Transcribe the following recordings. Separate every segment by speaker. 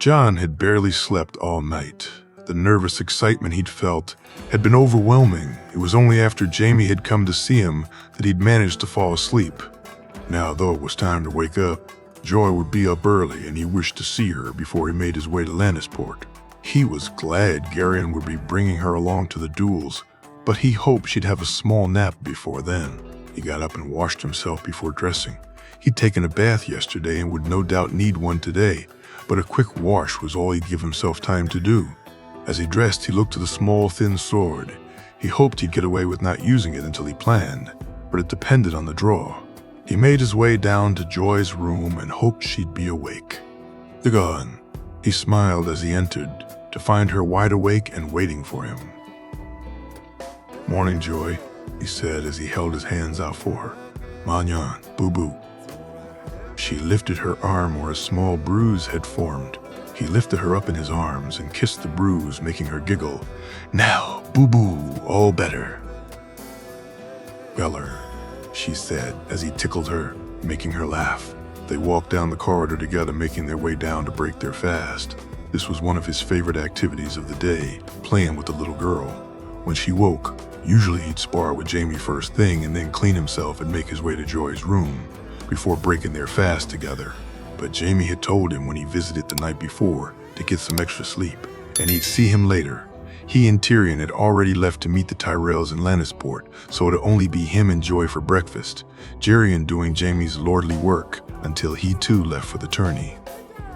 Speaker 1: John had barely slept all night. The nervous excitement he'd felt had been overwhelming. It was only after Jamie had come to see him that he'd managed to fall asleep. Now, though it was time to wake up, Joy would be up early and he wished to see her before he made his way to Lannisport. He was glad Garyon would be bringing her along to the duels, but he hoped she'd have a small nap before then. He got up and washed himself before dressing. He'd taken a bath yesterday and would no doubt need one today, but a quick wash was all he'd give himself time to do. As he dressed, he looked at the small, thin sword. He hoped he'd get away with not using it until he planned, but it depended on the draw. He made his way down to Joy's room and hoped she'd be awake. "Gone." He smiled as he entered, to find her wide awake and waiting for him. "Morning, Joy," he said as he held his hands out for her. "Manyan, boo-boo." She lifted her arm where a small bruise had formed. He lifted her up in his arms and kissed the bruise, making her giggle. "Now, boo-boo, all better." "Beller," she said as he tickled her, making her laugh. They walked down the corridor together, making their way down to break their fast. This was one of his favorite activities of the day, playing with the little girl. When she woke, usually he'd spar with Jamie first thing and then clean himself and make his way to Joy's room before breaking their fast together. But Jamie had told him when he visited the night before to get some extra sleep, and he'd see him later. He and Tyrion had already left to meet the Tyrells in Lannisport, so it'd only be him and Joy for breakfast, Tyrion doing Jamie's lordly work until he too left for the tourney.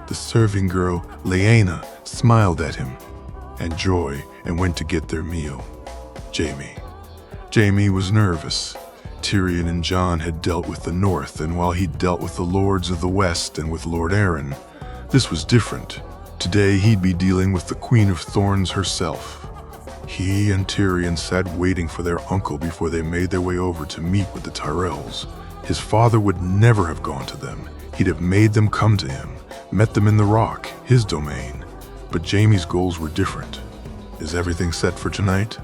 Speaker 1: The serving girl, Lyanna, smiled at him and Joy and went to get their meal. Jamie was nervous. Tyrion and Jon had dealt with the North, and while he'd dealt with the Lords of the West and with Lord Aaron, this was different. Today he'd be dealing with the Queen of Thorns herself. He and Tyrion sat waiting for their uncle before they made their way over to meet with the Tyrells. His father would never have gone to them. He'd have made them come to him, met them in the Rock, his domain. But Jamie's goals were different. "Is everything set for tonight?"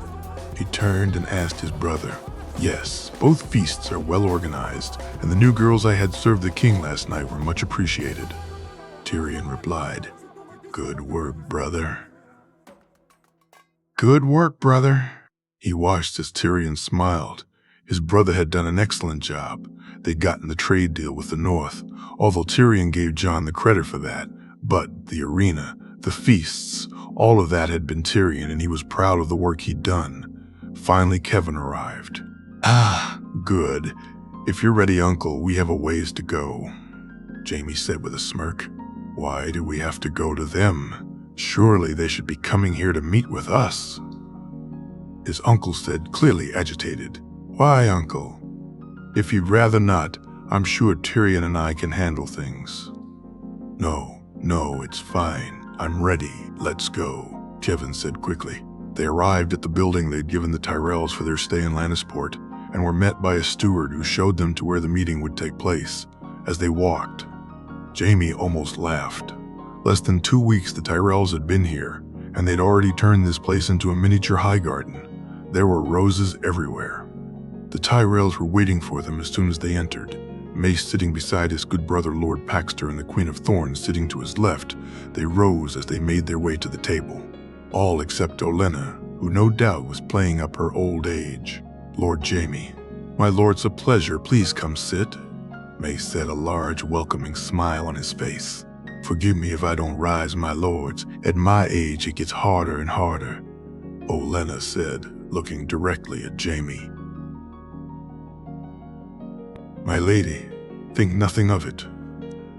Speaker 1: He turned and asked his brother. "Yes, both feasts are well organized, and the new girls I had served the king last night were much appreciated." Tyrion replied, "Good work, brother." "Good work, brother." He watched as Tyrion smiled. His brother had done an excellent job. They'd gotten the trade deal with the North, although Tyrion gave Jon the credit for that. But the arena, the feasts, all of that had been Tyrion, and he was proud of the work he'd done. Finally, Kevin arrived. "Ah, good. If you're ready, Uncle, we have a ways to go," Jamie said with a smirk. "Why do we have to go to them? Surely they should be coming here to meet with us." His uncle said, clearly agitated. "Why, Uncle? If you'd rather not, I'm sure Tyrion and I can handle things." No, it's fine. I'm ready. Let's go," Kevin said quickly. They arrived at the building they'd given the Tyrells for their stay in Lannisport and were met by a steward who showed them to where the meeting would take place. As they walked, Jamie almost laughed. Less than 2 weeks the Tyrells had been here, and they'd already turned this place into a miniature high garden. There were roses everywhere. The Tyrells were waiting for them as soon as they entered. Mace sitting beside his good brother Lord Paxter and the Queen of Thorns sitting to his left. They rose as they made their way to the table. All except Olenna, who no doubt was playing up her old age. "Lord Jamie." "My lord's a pleasure. Please come sit," Mace said, a large, welcoming smile on his face. "Forgive me if I don't rise, my lords. At my age, it gets harder and harder," Olenna said, looking directly at Jamie. "My lady, think nothing of it,"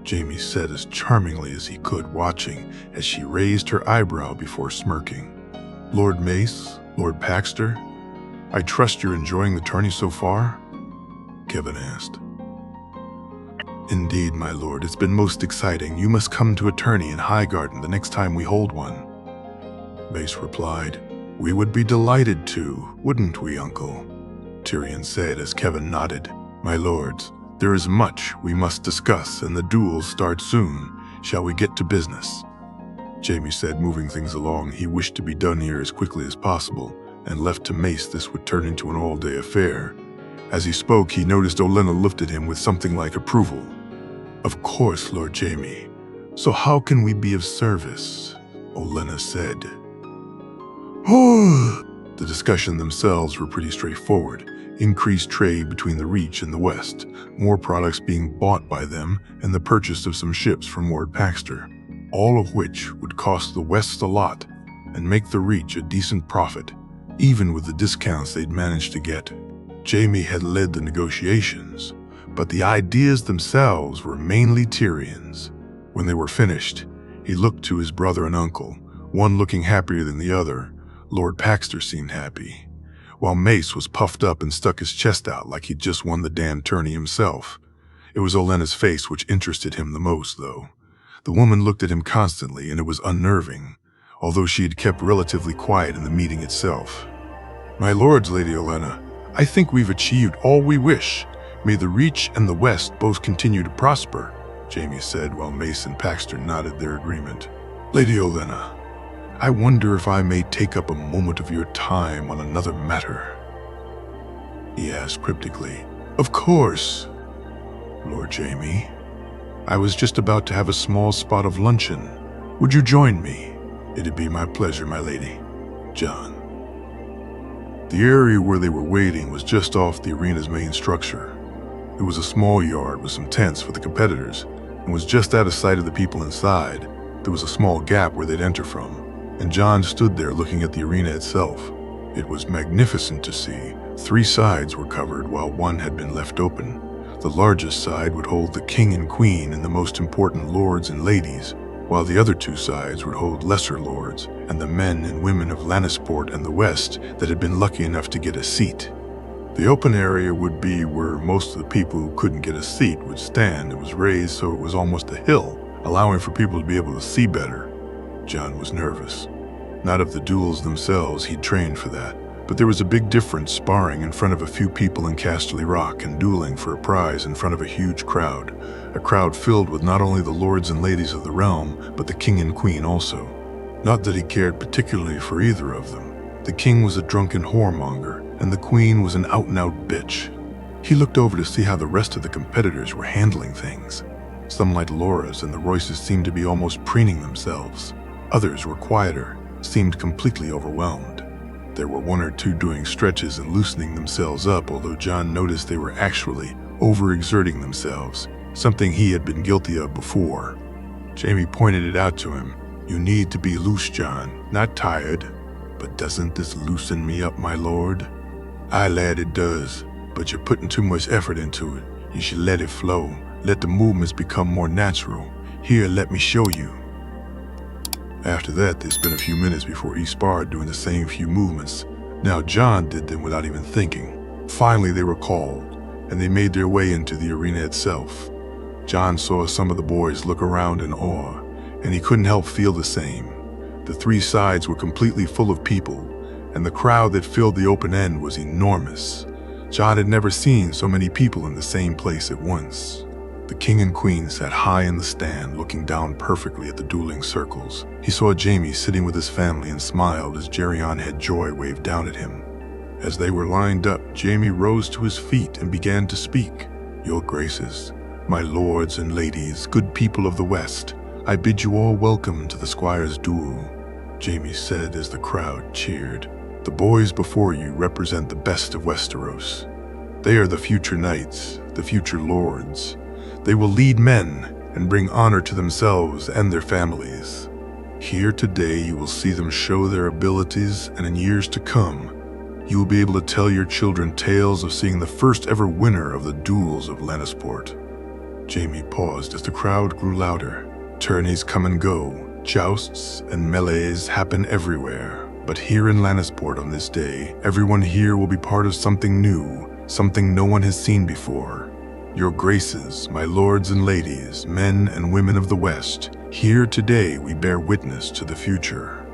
Speaker 1: Jamie said as charmingly as he could, watching as she raised her eyebrow before smirking. "Lord Mace, Lord Paxter, I trust you're enjoying the tourney so far?" Kevin asked. "Indeed, my lord, it's been most exciting. You must come to a tourney in Highgarden the next time we hold one," Mace replied. "We would be delighted to, wouldn't we, Uncle?" Tyrion said as Kevin nodded. "My lords, there is much we must discuss, and the duels start soon. Shall we get to business?" Jamie said, moving things along. He wished to be done here as quickly as possible, and left to Mace this would turn into an all-day affair. As he spoke, he noticed Olenna looked at him with something like approval. "Of course, Lord Jamie. "So how can we be of service?" Olenna said. The discussion themselves were pretty straightforward. Increased trade between the Reach and the West, more products being bought by them, and the purchase of some ships from Lord Paxter, all of which would cost the West a lot and make the Reach a decent profit, even with the discounts they'd managed to get. Jaime had led the negotiations, but the ideas themselves were mainly Tyrion's. When they were finished, he looked to his brother and uncle, one looking happier than the other. Lord Paxter seemed happy, while Mace was puffed up and stuck his chest out like he'd just won the damn tourney himself. It was Olenna's face which interested him the most, though. The woman looked at him constantly, and it was unnerving, although she had kept relatively quiet in the meeting itself. "My lords, Lady Olenna, I think we've achieved all we wish. May the Reach and the West both continue to prosper," Jaime said, while Mace and Paxter nodded their agreement. "Lady Olenna, I wonder if I may take up a moment of your time on another matter," he asked cryptically. "Of course, Lord Jaime. I was just about to have a small spot of luncheon. Would you join me?" "It'd be my pleasure, my lady." Jon. The area where they were waiting was just off the arena's main structure. It was a small yard with some tents for the competitors, and was just out of sight of the people inside. There was a small gap where they'd enter from, and Jon stood there looking at the arena itself. It was magnificent to see. 3 sides were covered while one had been left open. The largest side would hold the king and queen and the most important lords and ladies, while the other 2 sides would hold lesser lords and the men and women of Lannisport and the West that had been lucky enough to get a seat. The open area would be where most of the people who couldn't get a seat would stand. It was raised so it was almost a hill, allowing for people to be able to see better. Jon was nervous. Not of the duels themselves, he'd trained for that, but there was a big difference sparring in front of a few people in Casterly Rock and dueling for a prize in front of a huge crowd, a crowd filled with not only the lords and ladies of the realm, but the king and queen also. Not that he cared particularly for either of them. The king was a drunken whoremonger, and the queen was an out-and-out bitch. He looked over to see how the rest of the competitors were handling things. Some, like Loras and the Royces, seemed to be almost preening themselves. Others were quieter, seemed completely overwhelmed. There were 1 or 2 doing stretches and loosening themselves up, although Jon noticed they were actually overexerting themselves, something he had been guilty of before. Jaime pointed it out to him. "You need to be loose, Jon, not tired." "But doesn't this loosen me up, my lord?" "Aye, lad, it does, but you're putting too much effort into it. You should let it flow. Let the movements become more natural. Here, let me show you." After that, they spent a few minutes before each sparred doing the same few movements. Now Jon did them without even thinking. Finally, they were called, and they made their way into the arena itself. Jon saw some of the boys look around in awe, and he couldn't help feel the same. The 3 sides were completely full of people, and the crowd that filled the open end was enormous. Jon had never seen so many people in the same place at once. The king and queen sat high in the stand, looking down perfectly at the dueling circles. He saw Jaime sitting with his family and smiled as Geryon Head Joy waved down at him. As they were lined up, Jaime rose to his feet and began to speak. "Your graces, my lords and ladies, good people of the West, I bid you all welcome to the Squire's duel," Jaime said as the crowd cheered. "The boys before you represent the best of Westeros. They are the future knights, the future lords. They will lead men and bring honor to themselves and their families. Here today you will see them show their abilities, and in years to come, you will be able to tell your children tales of seeing the first ever winner of the duels of Lannisport." Jaime paused as the crowd grew louder. Tourneys come and go, jousts and melees happen everywhere. But here in Lannisport on this day, everyone here will be part of something new, something no one has seen before. Your graces, my lords and ladies, men and women of the West, here today we bear witness to the future.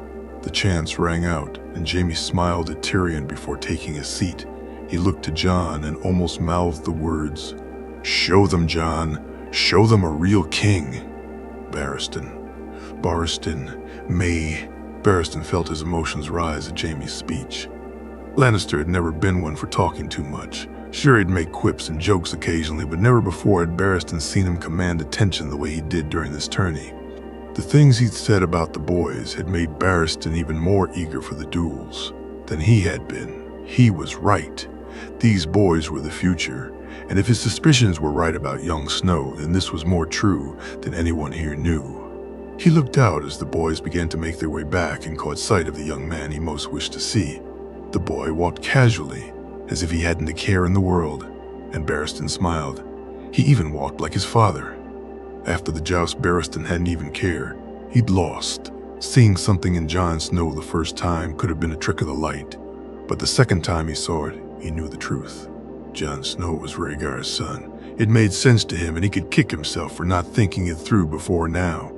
Speaker 1: The chants rang out, and Jaime smiled at Tyrion before taking his seat. He looked to Jon and almost mouthed the words, "Show them, Jon. Show them a real king." Barristan, May. Barristan felt his emotions rise at Jaime's speech. Lannister had never been one for talking too much. Sure, he'd make quips and jokes occasionally, but never before had Barristan seen him command attention the way he did during this tourney. The things he'd said about the boys had made Barristan even more eager for the duels than he had been. He was right. These boys were the future, and if his suspicions were right about young Snow, then this was more true than anyone here knew. He looked out as the boys began to make their way back and caught sight of the young man he most wished to see. The boy walked casually, as if he hadn't a care in the world, and Barristan smiled. He even walked like his father. After the joust, Barristan hadn't even cared. He'd lost. Seeing something in Jon Snow the first time could have been a trick of the light, but the second time he saw it, he knew the truth. Jon Snow was Rhaegar's son. It made sense to him, and he could kick himself for not thinking it through before now.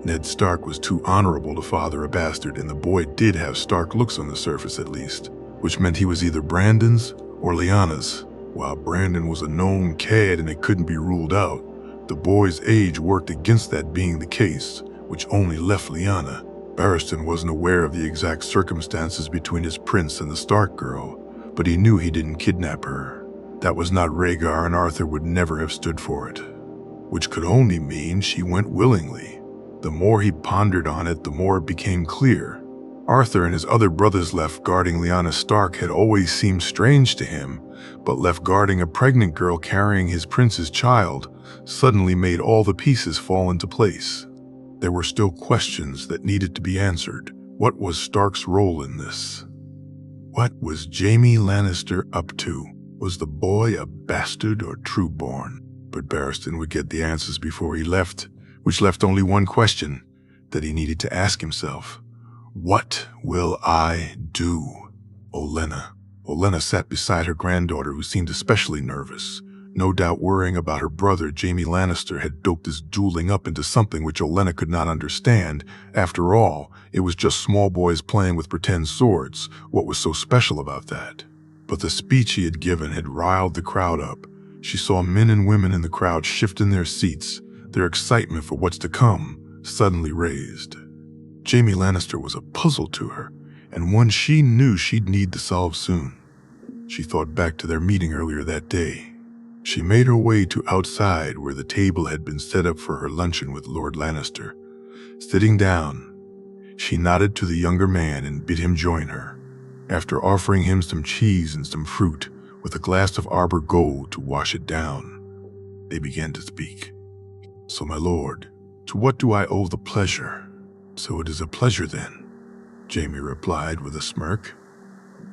Speaker 1: Ned Stark was too honorable to father a bastard, and the boy did have Stark looks on the surface at least, which meant he was either Brandon's or Lyanna's. While Brandon was a known cad and it couldn't be ruled out, the boy's age worked against that being the case, which only left Lyanna. Barristan wasn't aware of the exact circumstances between his prince and the Stark girl, but he knew he didn't kidnap her. That was not Rhaegar, and Arthur would never have stood for it, which could only mean she went willingly. The more he pondered on it, the more it became clear. Arthur and his other brothers left guarding Lyanna Stark had always seemed strange to him, but left guarding a pregnant girl carrying his prince's child suddenly made all the pieces fall into place. There were still questions that needed to be answered. What was Stark's role in this? What was Jaime Lannister up to? Was the boy a bastard or true-born? But Barristan would get the answers before he left, which left only one question that he needed to ask himself. What will I do? Olenna. Olenna sat beside her granddaughter, who seemed especially nervous. No doubt worrying about her brother, Jaime Lannister had built this dueling up into something which Olenna could not understand. After all, it was just small boys playing with pretend swords. What was so special about that? But the speech he had given had riled the crowd up. She saw men and women in the crowd shift in their seats, their excitement for what's to come suddenly raised. Jaime Lannister was a puzzle to her, and one she knew she'd need to solve soon. She thought back to their meeting earlier that day. She made her way to outside where the table had been set up for her luncheon with Lord Lannister. Sitting down, she nodded to the younger man and bid him join her. After offering him some cheese and some fruit with a glass of Arbor Gold to wash it down, they began to speak. So, my lord, to what do I owe the pleasure? So it is a pleasure then, Jaime replied with a smirk.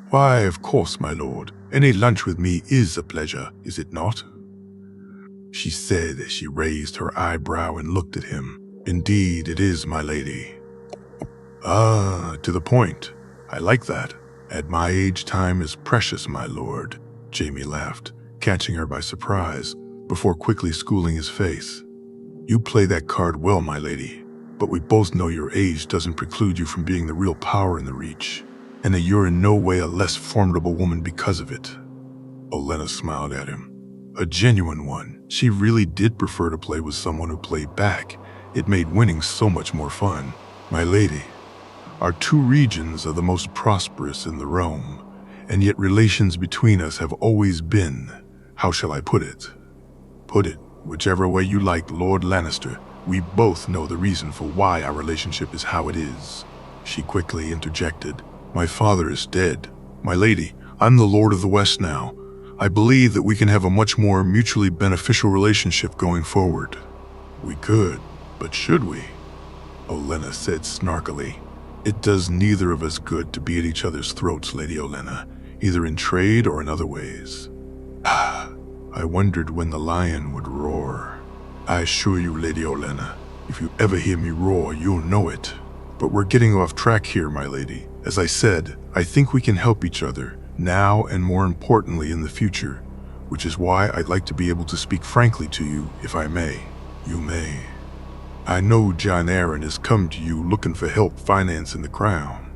Speaker 1: Why, of course, my lord. Any lunch with me is a pleasure, is it not? She said as she raised her eyebrow and looked at him. Indeed, it is, my lady. Ah, to the point. I like that. At my age, time is precious, my lord. Jaime laughed, catching her by surprise, before quickly schooling his face. You play that card well, my lady, but we both know your age doesn't preclude you from being the real power in the Reach, and that you're in no way a less formidable woman because of it. Olenna smiled at him. A genuine one. She really did prefer to play with someone who played back. It made winning so much more fun. My lady, our two regions are the most prosperous in the realm, and yet relations between us have always been, how shall I put it? Put it whichever way you like, Lord Lannister. We both know the reason for why our relationship is how it is. She quickly interjected. My father is dead. My lady, I'm the Lord of the West now. I believe that we can have a much more mutually beneficial relationship going forward. We could, but should we? Olenna said snarkily. It does neither of us good to be at each other's throats, Lady Olenna, either in trade or in other ways. I wondered when the lion would roar. I assure you, Lady Olenna, if you ever hear me roar, you'll know it. But we're getting off track here, my lady. As I said, I think we can help each other, now and more importantly in the future, which is why I'd like to be able to speak frankly to you, if I may. You may. I know Jon Arryn has come to you looking for help financing the crown,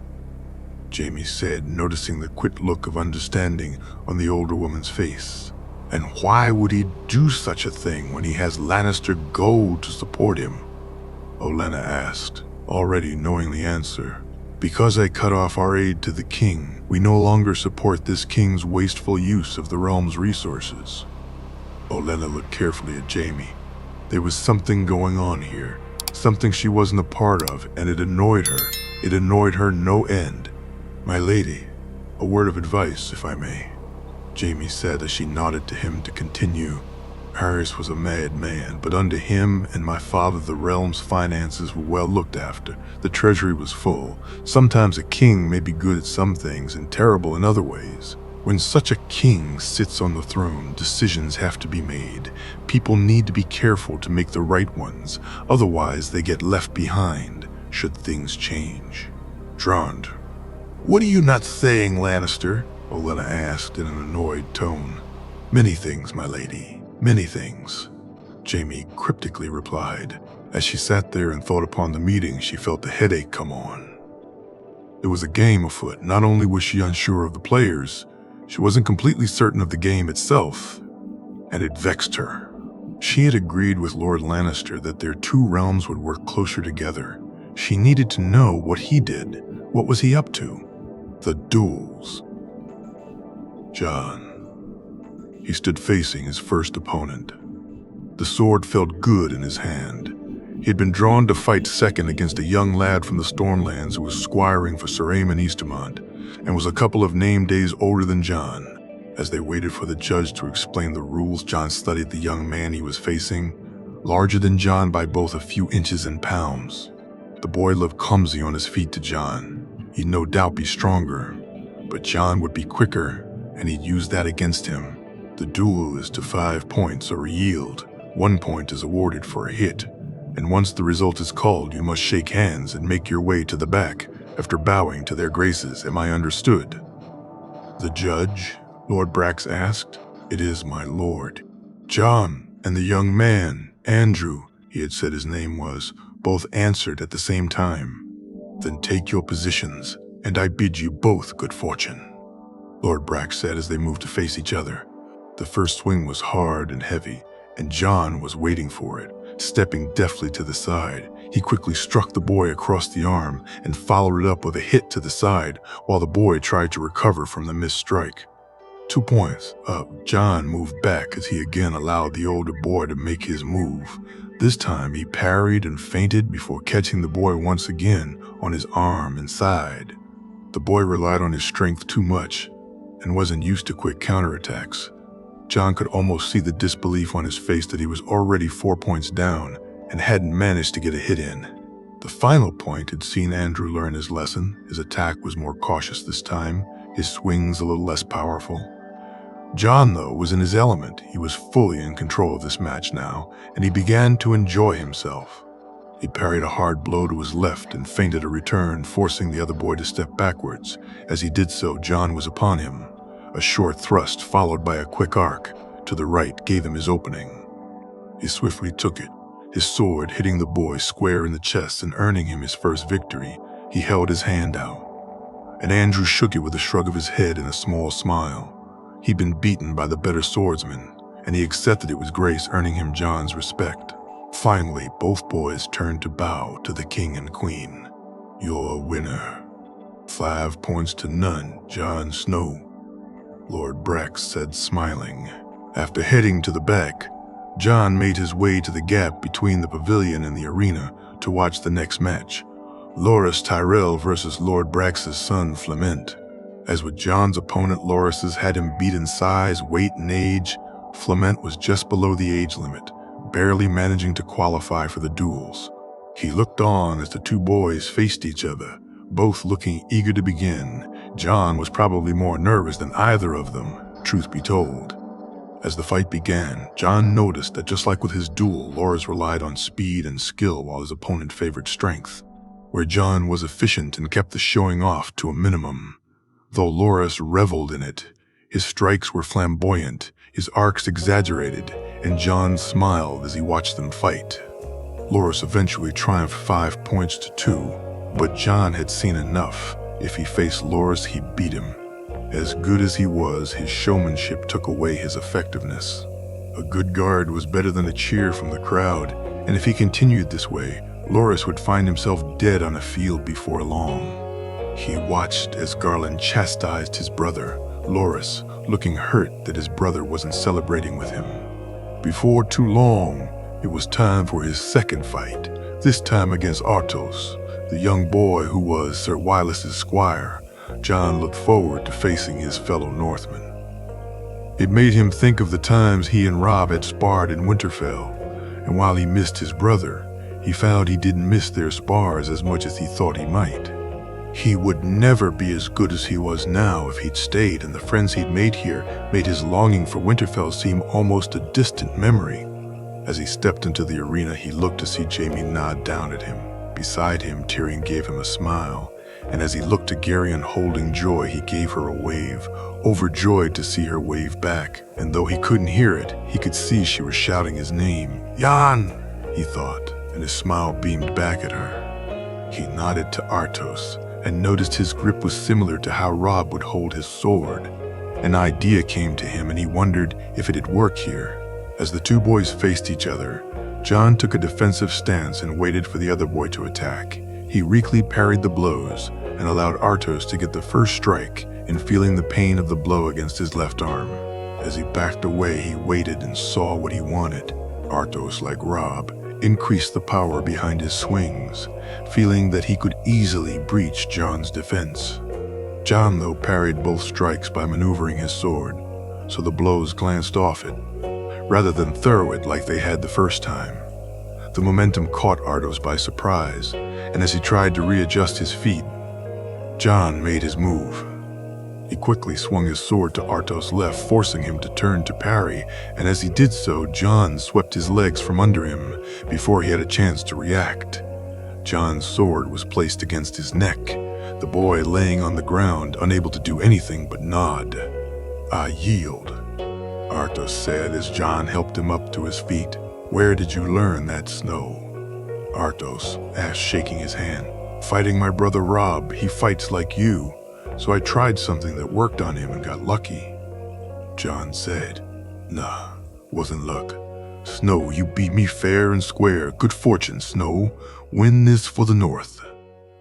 Speaker 1: Jaime said, noticing the quick look of understanding on the older woman's face. And why would he do such a thing when he has Lannister gold to support him? Olenna asked, already knowing the answer. Because I cut off our aid to the king, we no longer support this king's wasteful use of the realm's resources. Olenna looked carefully at Jaime. There was something going on here. something she wasn't a part of, and it annoyed her. It annoyed her no end. "My lady, a word of advice, if I may," Jamie said as she nodded to him to continue. "Harris was a mad man, but under him and my father the realm's finances were well looked after. The treasury was full. Sometimes a king may be good at some things and terrible in other ways. When such a king sits on the throne, decisions have to be made. People need to be careful to make the right ones, otherwise they get left behind should things change." "Drond, what are you not saying, Lannister?" Olenna asked in an annoyed tone. "Many things, my lady, many things," Jamie cryptically replied. As she sat there and thought upon the meeting, she felt a headache come on. There was a game afoot. Not only was she unsure of the players, she wasn't completely certain of the game itself, and it vexed her. She had agreed with Lord Lannister that their two realms would work closer together. She needed to know what he did. What was he up to? The duels. Jon. He stood facing his first opponent. The sword felt good in his hand. He had been drawn to fight second against a young lad from the Stormlands who was squiring for Sir Aemon Eastermont, and was a couple of name days older than Jon. As they waited for the judge to explain the rules, Jon studied the young man he was facing, larger than Jon by both a few inches and pounds. The boy looked clumsy on his feet to Jon. He'd no doubt be stronger, but Jon would be quicker, and he'd use that against him. The duel is to 5 points or a yield. 1 point is awarded for a hit, and once the result is called, you must shake hands and make your way to the back after bowing to their graces. Am I understood?" "The judge?" Lord Brax asked. "It is, my lord." Jon and the young man, Andrew, he had said his name was, both answered at the same time. "Then take your positions, and I bid you both good fortune," Lord Brax said as they moved to face each other. The first swing was hard and heavy, and Jon was waiting for it. Stepping deftly to the side, he quickly struck the boy across the arm and followed it up with a hit to the side while the boy tried to recover from the missed strike. 2 points up, Jon moved back as he again allowed the older boy to make his move. This time he parried and feinted before catching the boy once again on his arm and side. The boy relied on his strength too much and wasn't used to quick counterattacks. Jon could almost see the disbelief on his face that he was already 4 points down and hadn't managed to get a hit in. The final point had seen Andrew learn his lesson. His attack was more cautious this time, his swings a little less powerful. Jon, though, was in his element. He was fully in control of this match now, and he began to enjoy himself. He parried a hard blow to his left and feinted a return, forcing the other boy to step backwards. As he did so, Jon was upon him. A short thrust followed by a quick arc to the right gave him his opening. He swiftly took it, his sword hitting the boy square in the chest and earning him his first victory. He held his hand out, and Andrew shook it with a shrug of his head and a small smile. He'd been beaten by the better swordsman, and he accepted it with grace, earning him Jon's respect. Finally, both boys turned to bow to the king and queen. "You're a winner. 5 points to none, Jon Snow," Lord Brax said, smiling. After heading to the back, Jon made his way to the gap between the pavilion and the arena to watch the next match. Loras Tyrell versus Lord Brax's son, Flement. As with Jon's opponent, Loras's had him beat in size, weight, and age. Flement was just below the age limit, barely managing to qualify for the duels. He looked on as the two boys faced each other, both looking eager to begin. Jon was probably more nervous than either of them, truth be told. As the fight began, Jon noticed that just like with his duel, Loras relied on speed and skill while his opponent favored strength, where Jon was efficient and kept the showing off to a minimum. Though Loras reveled in it, his strikes were flamboyant, his arcs exaggerated, and Jon smiled as he watched them fight. Loras eventually triumphed 5 points to 2, but Jon had seen enough. If he faced Loras, he beat him. As good as he was, his showmanship took away his effectiveness. A good guard was better than a cheer from the crowd, and if he continued this way, Loras would find himself dead on a field before long. He watched as Garland chastised his brother, Loras, looking hurt that his brother wasn't celebrating with him. Before too long, it was time for his second fight. this time against Artos, the young boy who was Sir Wylis's squire. John looked forward to facing his fellow Northmen. It made him think of the times he and Robb had sparred in Winterfell, and while he missed his brother, he found he didn't miss their spars as much as he thought he might. He would never be as good as he was now if he'd stayed, and the friends he'd made here made his longing for Winterfell seem almost a distant memory. As he stepped into the arena, he looked to see Jaime nod down at him. Beside him, Tyrion gave him a smile, and as he looked to Garion holding Joy, he gave her a wave, overjoyed to see her wave back, and though he couldn't hear it, he could see she was shouting his name. "Jan!" he thought, and his smile beamed back at her. He nodded to Artos, and noticed his grip was similar to how Robb would hold his sword. An idea came to him, and he wondered if it'd work here. As the two boys faced each other, Jon took a defensive stance and waited for the other boy to attack. He weakly parried the blows and allowed Artos to get the first strike, and feeling the pain of the blow against his left arm. As he backed away, he waited and saw what he wanted. Artos, like Robb, increased the power behind his swings, feeling that he could easily breach Jon's defense. Jon, though, parried both strikes by maneuvering his sword, so the blows glanced off it, rather than throw it like they had the first time. The momentum caught Artos by surprise, and as he tried to readjust his feet, Jon made his move. He quickly swung his sword to Artos' left, forcing him to turn to parry, and as he did so, Jon swept his legs from under him before he had a chance to react. Jon's sword was placed against his neck, the boy laying on the ground, unable to do anything but nod. "I yield," Artos said as Jon helped him up to his feet. "Where did you learn that snow?" Artos asked, shaking his hand. "Fighting my brother Robb. He fights like you, so I tried something that worked on him and got lucky." Jon said, "Nah, wasn't luck. Snow, you beat me fair and square. Good fortune, Snow. Win this for the North."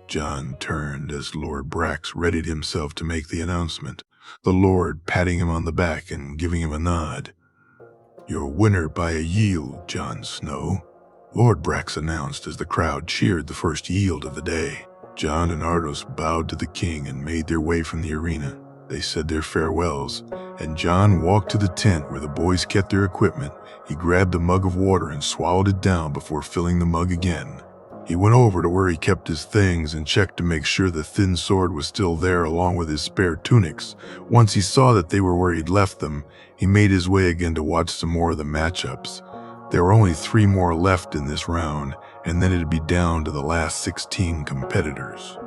Speaker 1: Jon turned as Lord Brax readied himself to make the announcement, the Lord patting him on the back and giving him a nod. "Your winner by a yield, Jon Snow," Lord Brax announced as the crowd cheered the first yield of the day. Jon and Artos bowed to the king and made their way from the arena. They said their farewells, and Jon walked to the tent where the boys kept their equipment. He grabbed a mug of water and swallowed it down before filling the mug again. He went over to where he kept his things and checked to make sure the thin sword was still there along with his spare tunics. Once he saw that they were where he'd left them, he made his way again to watch some more of the matchups. There were only 3 more left in this round, and then it'd be down to the last 16 competitors.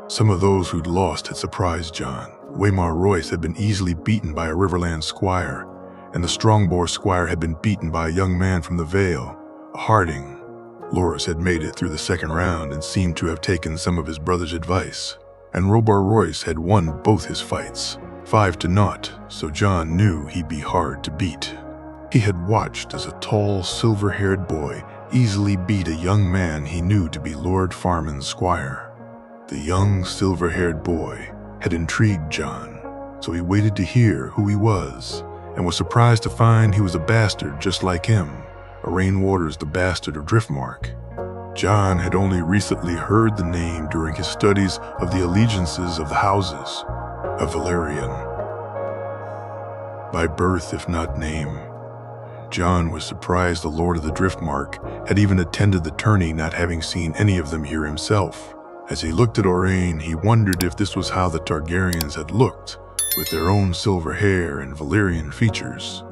Speaker 1: Some of those who'd lost had surprised Jon. Waymar Royce had been easily beaten by a Riverland squire, and the Strongbore squire had been beaten by a young man from the Vale, a Harding. Loras had made it through the second round and seemed to have taken some of his brother's advice, and Robar Royce had won both his fights, 5-0, so Jon knew he'd be hard to beat. He had watched as a tall, silver-haired boy easily beat a young man he knew to be Lord Farman's squire. The young, silver-haired boy had intrigued Jon, so he waited to hear who he was, and was surprised to find he was a bastard just like him, Arain Waters the Bastard of Driftmark. Jon had only recently heard the name during his studies of the allegiances of the houses of Valerian. By birth, if not name, Jon was surprised the Lord of the Driftmark had even attended the tourney, not having seen any of them here himself. As he looked at Orain, he wondered if this was how the Targaryens had looked, with their own silver hair and Valyrian features.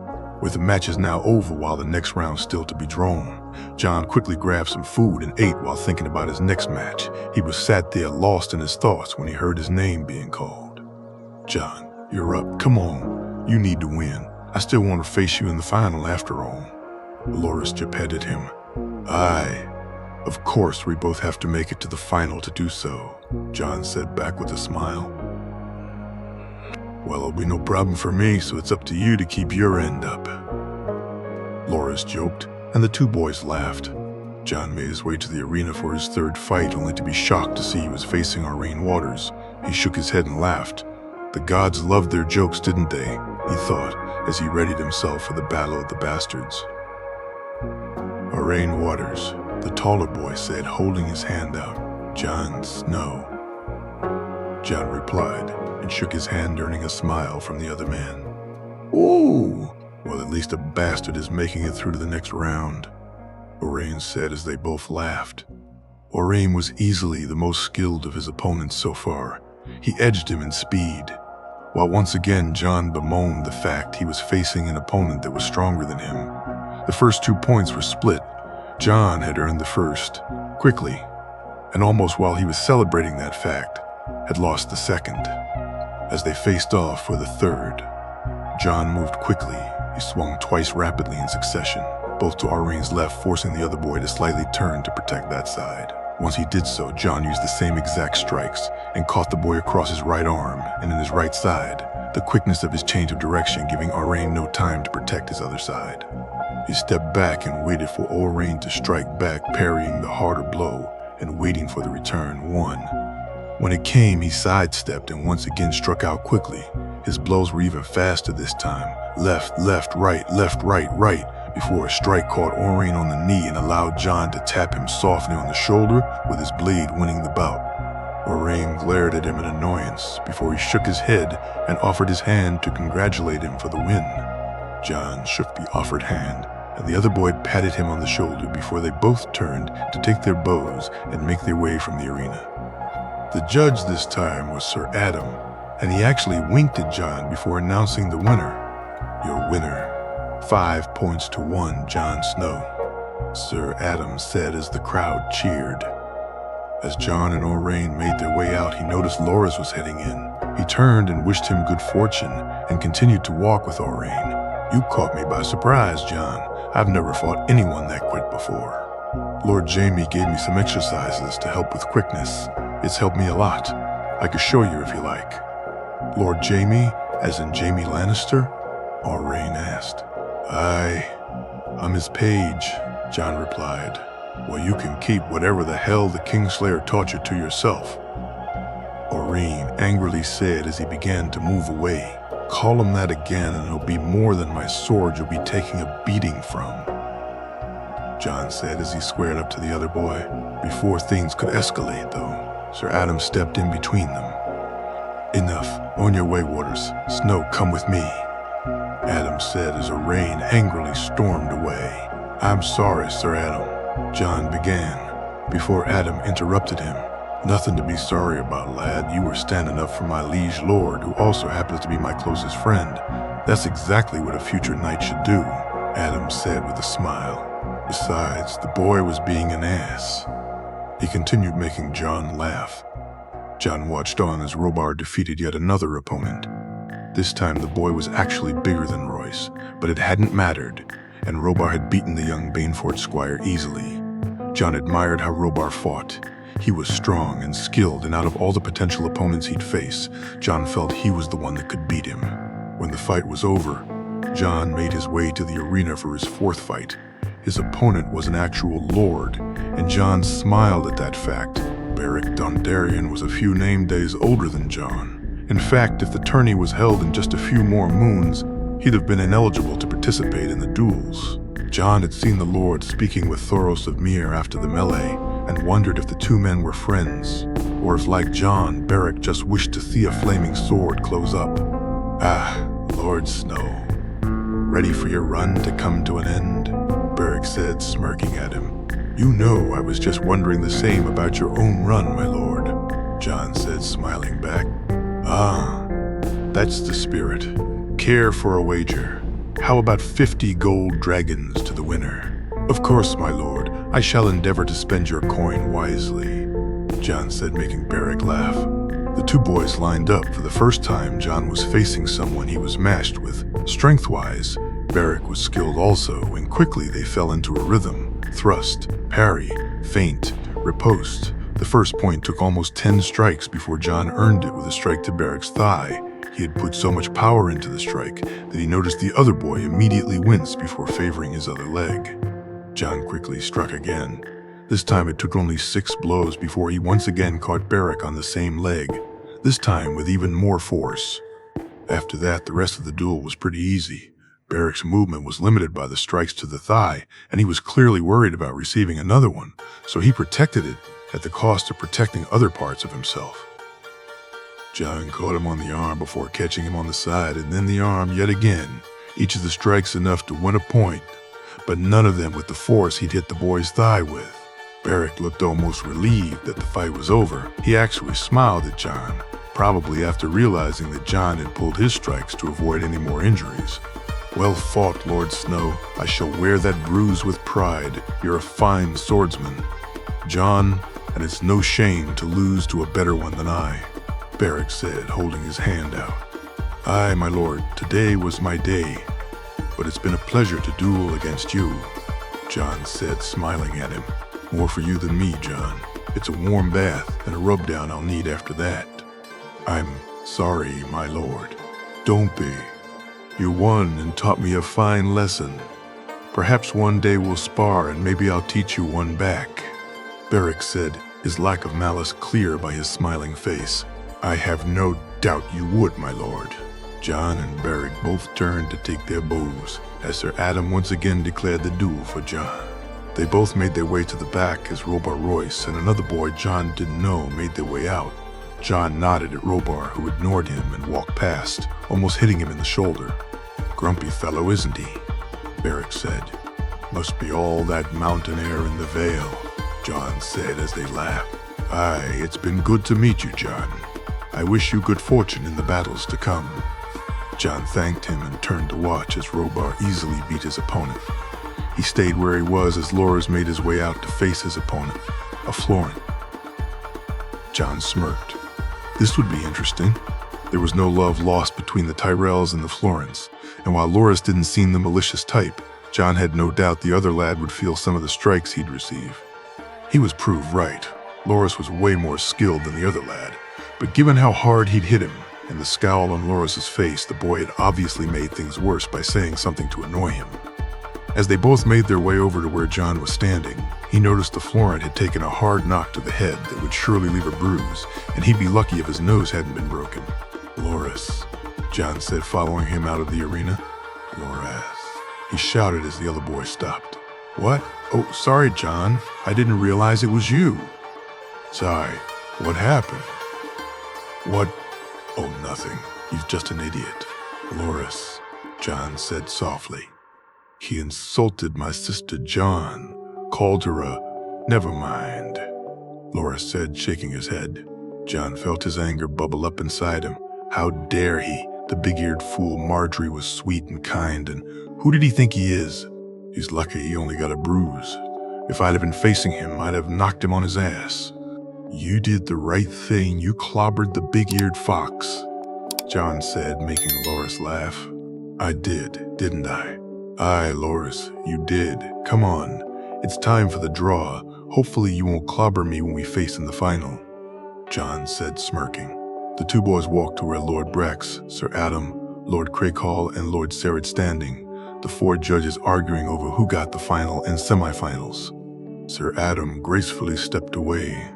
Speaker 1: With the matches now over while the next round still to be drawn, Jon quickly grabbed some food and ate while thinking about his next match. He was sat there lost in his thoughts when he heard his name being called. "Jon, you're up. Come on. You need to win. I still want to face you in the final after all." Loras petted him. "Aye. Of course we both have to make it to the final to do so," Jon said back with a smile. "Well, it'll be no problem for me, so it's up to you to keep your end up." Loras joked, and the two boys laughed. Jon made his way to the arena for his third fight, only to be shocked to see he was facing Arain Waters. He shook his head and laughed. The gods loved their jokes, didn't they? He thought, as he readied himself for the Battle of the Bastards. "Arain Waters, the taller boy said, holding his hand out. "Jon Snow." Jon replied and shook his hand, earning a smile from the other man. "Ooh, well, at least a bastard is making it through to the next round," Owain said as they both laughed. Owain was easily the most skilled of his opponents so far. He edged him in speed, while once again Jon bemoaned the fact he was facing an opponent that was stronger than him. The first 2 points were split. Jon had earned the first, quickly, and almost while he was celebrating that fact, had lost the second. As they faced off for the third, Jon moved quickly. He swung twice rapidly in succession, both to Owain's left, forcing the other boy to slightly turn to protect that side. Once he did so, Jon used the same exact strikes and caught the boy across his right arm and in his right side, the quickness of his change of direction giving Owain no time to protect his other side. He stepped back and waited for Owain to strike back, parrying the harder blow and waiting for the return one. When it came, he sidestepped and once again struck out quickly. His blows were even faster this time. Left, right, right, before a strike caught Owain on the knee and allowed Jon to tap him softly on the shoulder with his blade, winning the bout. Owain glared at him in annoyance before he shook his head and offered his hand to congratulate him for the win. Jon shook the offered hand, and the other boy patted him on the shoulder before they both turned to take their bows and make their way from the arena. The judge this time was Sir Adam, and he actually winked at Jon before announcing the winner. "Your winner, 5 points to 1, Jon Snow," Sir Adam said as the crowd cheered. As Jon and Owain made their way out, he noticed Loras was heading in. He turned and wished him good fortune and continued to walk with Owain. "You caught me by surprise, Jon. I've never fought anyone that quick before. Lord Jaime gave me some exercises to help with quickness. It's helped me a lot. I could show you if you like." "Lord Jaime, as in Jaime Lannister?" Owain asked. I'm his page," Jon replied. "Well, you can keep whatever the hell the Kingslayer taught you to yourself," Owain angrily said as he began to move away. "Call him that again and it'll be more than my sword you'll be taking a beating from," Jon said as he squared up to the other boy. Before things could escalate, though, Sir Adam stepped in between them. "Enough. On your way, Waters. Snow, come with me," Adam said as Owain angrily stormed away. "I'm sorry, Sir Adam," Jon began, before Adam interrupted him. "Nothing to be sorry about, lad. You were standing up for my liege lord, who also happens to be my closest friend. That's exactly what a future knight should do," Adam said with a smile. Besides, the boy was being an ass. He continued making Jon laugh. Jon watched on as Robar defeated yet another opponent. This time the boy was actually bigger than Royce, but it hadn't mattered, and Robar had beaten the young Baneford squire easily. Jon admired how Robar fought. He was strong and skilled, and out of all the potential opponents he'd face, Jon felt he was the one that could beat him. When the fight was over, Jon made his way to the arena for his fourth fight. His opponent was an actual lord, and Jon smiled at that fact. Beric Dondarrion was a few name days older than Jon. In fact, if the tourney was held in just a few more moons, he'd have been ineligible to participate in the duels. Jon had seen the Lord speaking with Thoros of Myr after the melee, and wondered if the two men were friends, or if, like Jon, Beric just wished to see a flaming sword close up. "Ah, Lord Snow, ready for your run to come to an end?" Beric said, smirking at him. "You know I was just wondering the same about your own run, my lord," Jon said, smiling back. "Ah, that's the spirit. Care for a wager. How about 50 gold dragons to the winner?" "Of course, my lord. I shall endeavor to spend your coin wisely," Jon said, making Beric laugh. The two boys lined up. For the first time, Jon was facing someone he was matched with. Strength-wise, Beric was skilled also, and quickly they fell into a rhythm. Thrust, parry, feint, riposte. The first point took almost 10 strikes before Jon earned it with a strike to Beric's thigh. He had put so much power into the strike that he noticed the other boy immediately wince before favoring his other leg. Jon quickly struck again. This time it took only 6 blows before he once again caught Beric on the same leg, this time with even more force. After that, the rest of the duel was pretty easy. Beric's movement was limited by the strikes to the thigh, and he was clearly worried about receiving another one, so he protected it at the cost of protecting other parts of himself. John caught him on the arm before catching him on the side, and then the arm yet again, each of the strikes enough to win a point, but none of them with the force he'd hit the boy's thigh with. Beric looked almost relieved that the fight was over. He actually smiled at John, probably after realizing that John had pulled his strikes to avoid any more injuries. "Well fought, Lord Snow. I shall wear that bruise with pride. You're a fine swordsman, John, and it's no shame to lose to a better one than I," Beric said, holding his hand out. "Aye, my lord, today was my day, but it's been a pleasure to duel against you," John said, smiling at him. "More for you than me, John. It's a warm bath and a rub-down I'll need after that." "I'm sorry, my lord." "Don't be. You won and taught me a fine lesson. Perhaps one day we'll spar and maybe I'll teach you one back," Beric said, his lack of malice clear by his smiling face. "I have no doubt you would, my lord." John and Beric both turned to take their bows as Sir Adam once again declared the duel for John. They both made their way to the back as Robar Royce and another boy John didn't know made their way out. John nodded at Robar, who ignored him and walked past, almost hitting him in the shoulder. "Grumpy fellow, isn't he?" Beric said. "Must be all that mountain air in the Vale," John said as they laughed. "Aye, it's been good to meet you, John. I wish you good fortune in the battles to come." John thanked him and turned to watch as Robar easily beat his opponent. He stayed where he was as Loras made his way out to face his opponent, a Florent. John smirked. This would be interesting. There was no love lost between the Tyrells and the Florents, and while Loras didn't seem the malicious type, John had no doubt the other lad would feel some of the strikes he'd receive. He was proved right. Loras was way more skilled than the other lad, but given how hard he'd hit him and the scowl on Loras's face, the boy had obviously made things worse by saying something to annoy him. As they both made their way over to where John was standing, he noticed the Florent had taken a hard knock to the head that would surely leave a bruise, and he'd be lucky if his nose hadn't been broken. "Loras," John said, following him out of the arena. "Loras," he shouted as the other boy stopped. "What? Oh, sorry, John. I didn't realize it was you." "Sorry. What happened?" "What? Oh, nothing. He's just an idiot." "Loras," John said softly. "He insulted my sister John, called her a... Never mind," Loras said, shaking his head. John felt his anger bubble up inside him. How dare he? The big-eared fool Marjorie was sweet and kind, and who did he think he is? He's lucky he only got a bruise. If I'd have been facing him, I'd have knocked him on his ass. "You did the right thing. You clobbered the big-eared fox," John said, making Loras laugh. "I did, didn't I?" "Aye, Loras, you did. Come on. It's time for the draw. Hopefully you won't clobber me when we face in the final," John said, smirking. The two boys walked to where Lord Brex, Sir Adam, Lord Craighall, and Lord Serret standing, the four judges arguing over who got the final and semifinals. Sir Adam gracefully stepped away,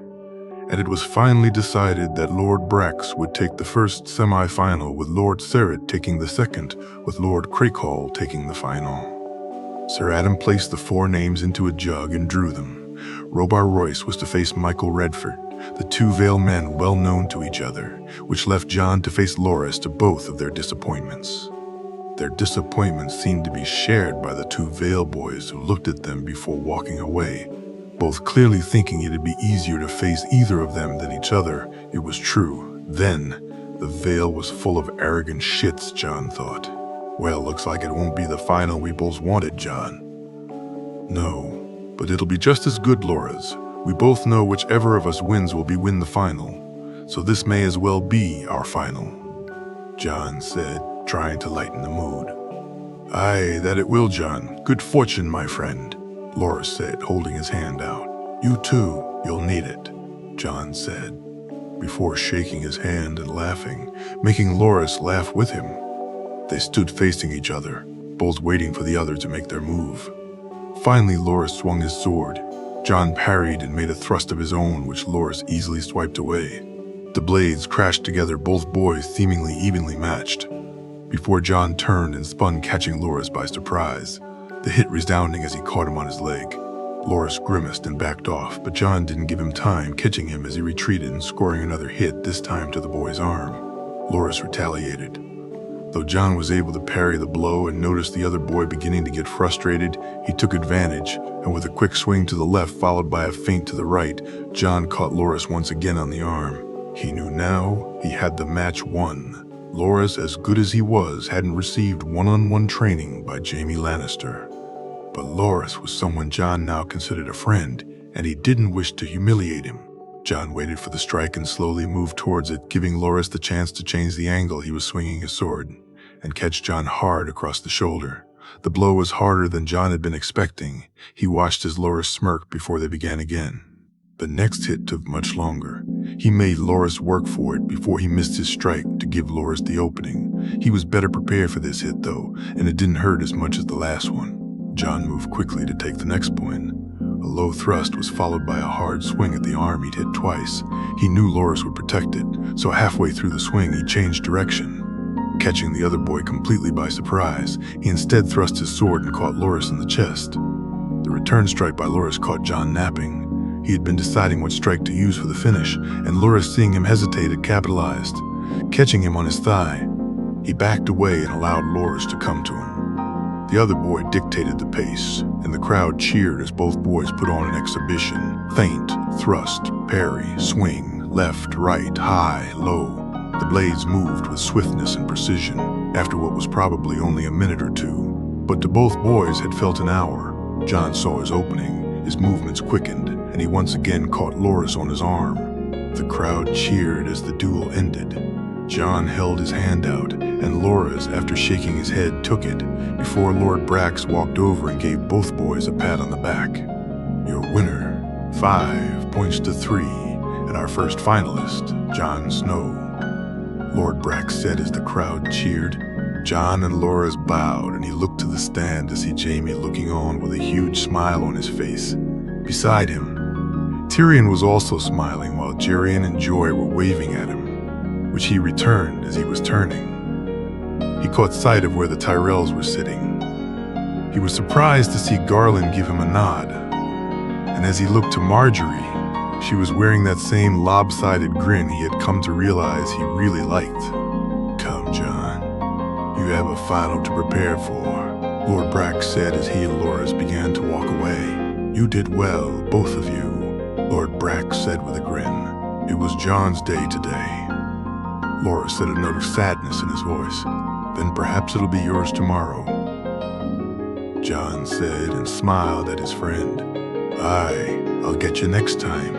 Speaker 1: and it was finally decided that Lord Brex would take the first semi-final, with Lord Serret taking the second, with Lord Craighall taking the final. Sir Adam placed the four names into a jug and drew them. Robar Royce was to face Michael Redford, the two Vale men well known to each other, which left John to face Loras, to both of their disappointments. Their disappointments seemed to be shared by the two Vale boys who looked at them before walking away, both clearly thinking it'd be easier to face either of them than each other. It was true. Then, the Vale was full of arrogant shits, John thought. "Well, looks like it won't be the final we both wanted, John." "No, but it'll be just as good, Loras. We both know whichever of us wins will win the final, so this may as well be our final," John said, trying to lighten the mood. "Aye, that it will, John. Good fortune, my friend," Loras said, holding his hand out. "You too, you'll need it," John said, before shaking his hand and laughing, making Loras laugh with him. They stood facing each other, both waiting for the other to make their move. Finally, Loras swung his sword. John parried and made a thrust of his own, which Loras easily swiped away. The blades crashed together, both boys seemingly evenly matched. before Jon turned and spun, catching Loras by surprise, the hit resounding as he caught him on his leg. Loras grimaced and backed off, but Jon didn't give him time, catching him as he retreated and scoring another hit, this time to the boy's arm. Loras retaliated. Though Jon was able to parry the blow and noticed the other boy beginning to get frustrated, he took advantage, and with a quick swing to the left followed by a feint to the right, Jon caught Loras once again on the arm. He knew now he had the match won. Loras, as good as he was, hadn't received one-on-one training by Jaime Lannister. But Loras was someone Jon now considered a friend, and he didn't wish to humiliate him. Jon waited for the strike and slowly moved towards it, giving Loras the chance to change the angle he was swinging his sword, and catch Jon hard across the shoulder. The blow was harder than Jon had been expecting. He watched as Loras smirked before they began again. The next hit took much longer. He made Loras work for it before he missed his strike to give Loras the opening. He was better prepared for this hit though, and it didn't hurt as much as the last one. Jon moved quickly to take the next point. A low thrust was followed by a hard swing at the arm he'd hit twice. He knew Loras would protect it, so halfway through the swing he changed direction. Catching the other boy completely by surprise, he instead thrust his sword and caught Loras in the chest. The return strike by Loras caught Jon napping. He had been deciding what strike to use for the finish, and Loras, seeing him hesitate, had capitalized. Catching him on his thigh, he backed away and allowed Loras to come to him. The other boy dictated the pace, and the crowd cheered as both boys put on an exhibition. Feint, thrust, parry, swing, left, right, high, low. The blades moved with swiftness and precision, after what was probably only a minute or two. But to both boys had felt an hour. Jon saw his opening. His movements quickened, and he once again caught Loras on his arm. The crowd cheered as the duel ended. Jon held his hand out, and Loras, after shaking his head, took it, before Lord Brax walked over and gave both boys a pat on the back. Your winner, 5 points to 3, and our first finalist, Jon Snow. Lord Brax said as the crowd cheered. Jon and Loras bowed, and he looked to the stand to see Jaime looking on with a huge smile on his face. Beside him, Tyrion was also smiling while Jerian and Joy were waving at him, which he returned as he was turning. He caught sight of where the Tyrells were sitting. He was surprised to see Garland give him a nod, and as he looked to Marjorie, she was wearing that same lopsided grin he had come to realize he really liked. Come, Jon. You have a final to prepare for, Lord Brax said as he and Loras began to walk away. You did well, both of you, Lord Brax said with a grin. It was Jon's day today. Loras said, a note of sadness in his voice. Then perhaps it'll be yours tomorrow. Jon said and smiled at his friend. Aye, I'll get you next time,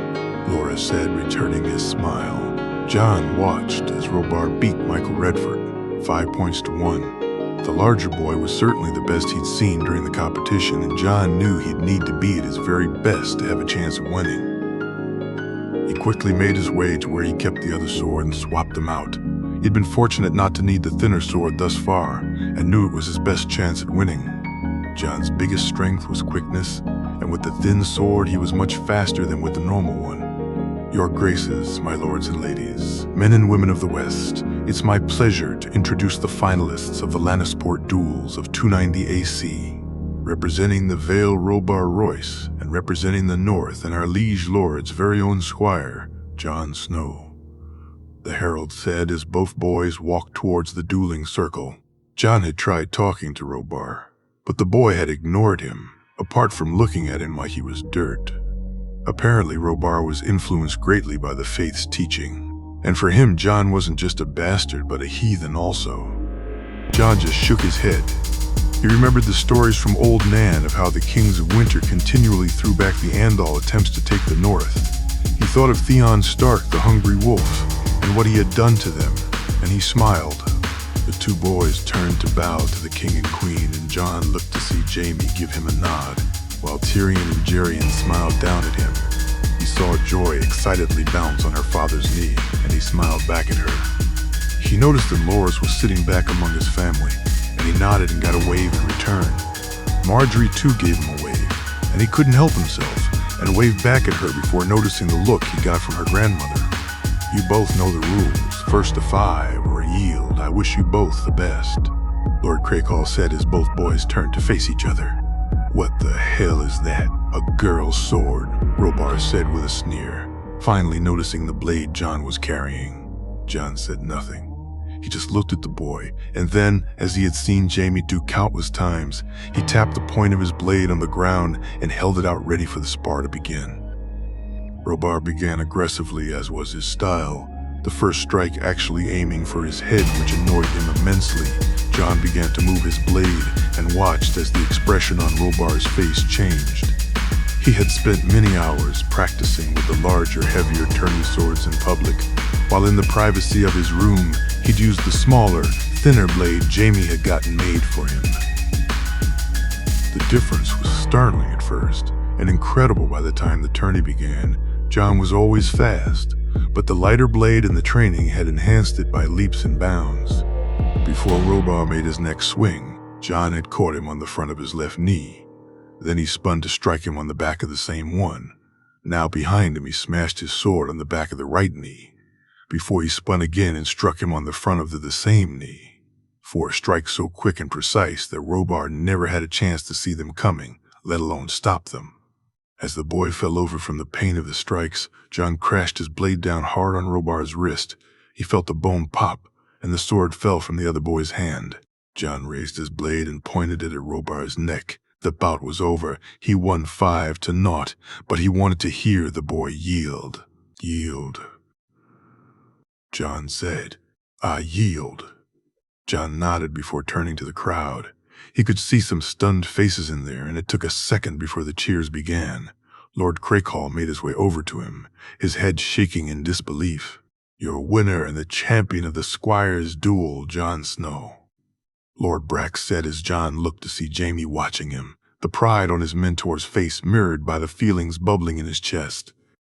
Speaker 1: Loras said, returning his smile. Jon watched as Robar beat Michael Redford, 5 points to 1. The larger boy was certainly the best he'd seen during the competition, and Jon knew he'd need to be at his very best to have a chance of winning. He quickly made his way to where he kept the other sword and swapped them out. He'd been fortunate not to need the thinner sword thus far, and knew it was his best chance at winning. Jon's biggest strength was quickness, and with the thin sword he was much faster than with the normal one. Your graces, my lords and ladies, men and women of the West, it's my pleasure to introduce the finalists of the Lannisport duels of 290 AC. Representing the Vale Robar Royce, and representing the North and our liege lord's very own squire, Jon Snow. The herald said as both boys walked towards the dueling circle. Jon had tried talking to Robar, but the boy had ignored him, apart from looking at him like he was dirt. Apparently, Robar was influenced greatly by the Faith's teaching, and for him, Jon wasn't just a bastard, but a heathen also. Jon just shook his head. He remembered the stories from Old Nan of how the kings of winter continually threw back the Andal attempts to take the north. He thought of Theon Stark, the hungry wolf, and what he had done to them, and he smiled. The two boys turned to bow to the king and queen, and Jon looked to see Jaime give him a nod, while Tyrion and Jerian smiled down at him. He saw Joy excitedly bounce on her father's knee, and he smiled back at her. He noticed that Loras was sitting back among his family, and he nodded and got a wave in return. Marjorie too gave him a wave, and he couldn't help himself, and waved back at her before noticing the look he got from her grandmother. You both know the rules. first to 5 or yield. I wish you both the best." Lord Craycall said as both boys turned to face each other. "What the hell is that? A girl's sword," Robar said with a sneer, finally noticing the blade John was carrying. John said nothing. He just looked at the boy, and then, as he had seen Jamie do countless times, he tapped the point of his blade on the ground and held it out ready for the spar to begin. Robar began aggressively, as was his style, the first strike actually aiming for his head, which annoyed him immensely. John began to move his blade and watched as the expression on Robar's face changed. He had spent many hours practicing with the larger, heavier tourney swords in public, while in the privacy of his room, he'd used the smaller, thinner blade Jamie had gotten made for him. The difference was startling at first, and incredible by the time the tourney began. John was always fast, but the lighter blade and the training had enhanced it by leaps and bounds. Before Robar made his next swing, John had caught him on the front of his left knee. Then he spun to strike him on the back of the same one. Now behind him, he smashed his sword on the back of the right knee, before he spun again and struck him on the front of the same knee. For a strike so quick and precise that Robar never had a chance to see them coming, let alone stop them. As the boy fell over from the pain of the strikes, John crashed his blade down hard on Robar's wrist. He felt the bone pop, and the sword fell from the other boy's hand. John raised his blade and pointed it at Robar's neck. The bout was over. He won 5-0, but he wanted to hear the boy yield. "Yield," John said. "I yield." John nodded before turning to the crowd. He could see some stunned faces in there, and it took a second before the cheers began. Lord Craycall made his way over to him, his head shaking in disbelief. "Your winner and the champion of the Squire's duel, Jon Snow," Lord Brack said as John looked to see Jamie watching him, the pride on his mentor's face mirrored by the feelings bubbling in his chest.